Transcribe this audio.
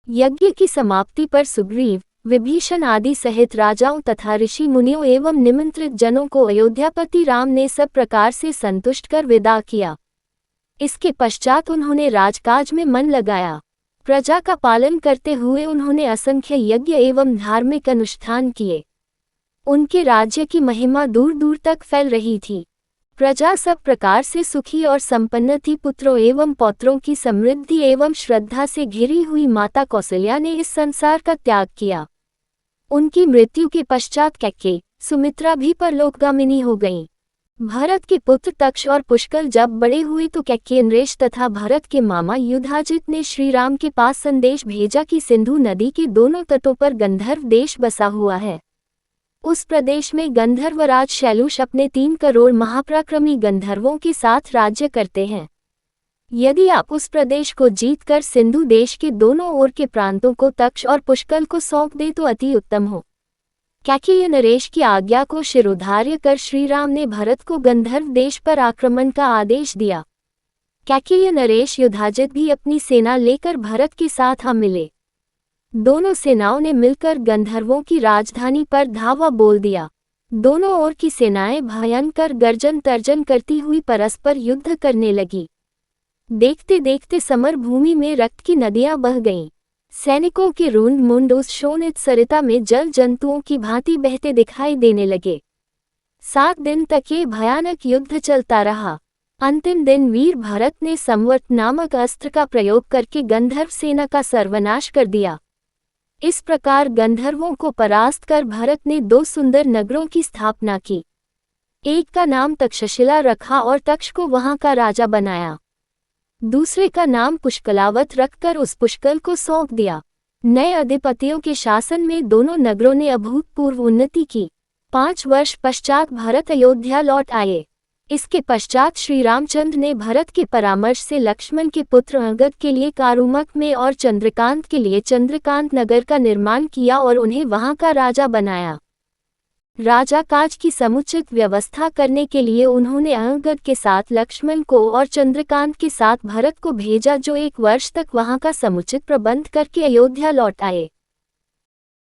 यज्ञ की समाप्ति पर सुग्रीव, विभीषण आदि सहित राजाओं तथा ऋषि मुनियों एवं निमंत्रित जनों को अयोध्यापति राम ने सब प्रकार से संतुष्ट कर विदा किया। इसके पश्चात उन्होंने राजकाज में मन लगाया। प्रजा का पालन करते हुए उन्होंने असंख्य यज्ञ एवं धार्मिक अनुष्ठान किए। उनके राज्य की महिमा दूर दूर तक फैल रही थी। प्रजा सब प्रकार से सुखी और संपन्न थी। पुत्रों एवं पौत्रों की समृद्धि एवं श्रद्धा से घिरी हुई माता कौशल्या ने इस संसार का त्याग किया। उनकी मृत्यु के पश्चात कैकेयी, सुमित्रा भी परलोकगामिनी हो गईं। भरत के पुत्र तक्ष और पुष्कल जब बड़े हुए तो कैकेयी नरेश तथा भरत के मामा युधाजित ने श्री राम के पास संदेश भेजा कि सिंधु नदी के दोनों तटों पर गंधर्व देश बसा हुआ है। उस प्रदेश में गंधर्वराज शैलुष अपने 3 करोड़ महापराक्रमी गंधर्वों के साथ राज्य करते हैं। यदि आप उस प्रदेश को जीतकर सिंधु देश के दोनों ओर के प्रांतों को तक्ष और पुष्कल को सौंप दे तो अति उत्तम हो। कैकेयी नरेश की आज्ञा को शिरोधार्य कर श्रीराम ने भरत को गंधर्व देश पर आक्रमण का आदेश दिया। कैकेयी नरेश युधाजित भी अपनी सेना लेकर भरत के साथ आ मिले। दोनों सेनाओं ने मिलकर गंधर्वों की राजधानी पर धावा बोल दिया। दोनों ओर की सेनाएं भयंकर गर्जन तर्जन करती हुई परस्पर युद्ध करने लगी। देखते देखते समर भूमि में रक्त की नदियां बह गईं। सैनिकों के रुंड मुंड उस शोणित सरिता में जल जंतुओं की भांति बहते दिखाई देने लगे। 7 दिन तक ये भयानक युद्ध चलता रहा। अंतिम दिन वीर भरत ने संवर्त नामक अस्त्र का प्रयोग करके गंधर्व सेना का सर्वनाश कर दिया। इस प्रकार गंधर्वों को परास्त कर भरत ने 2 सुंदर नगरों की स्थापना की। एक का नाम तक्षशिला रखा और तक्ष को वहां का राजा बनाया। दूसरे का नाम पुष्कलावत रखकर उस पुष्कल को सौंप दिया। नए अधिपतियों के शासन में दोनों नगरों ने अभूतपूर्व उन्नति की। 5 वर्ष पश्चात भरत अयोध्या लौट आए। इसके पश्चात श्री रामचंद्र ने भरत के परामर्श से लक्ष्मण के पुत्र अंगद के लिए कारुमक में और चंद्रकांत के लिए चंद्रकांत नगर का निर्माण किया और उन्हें वहां का राजा बनाया। राजा काज की समुचित व्यवस्था करने के लिए उन्होंने अंगद के साथ लक्ष्मण को और चंद्रकांत के साथ भरत को भेजा, जो 1 वर्ष तक वहां का समुचित प्रबंध करके अयोध्या लौट आए।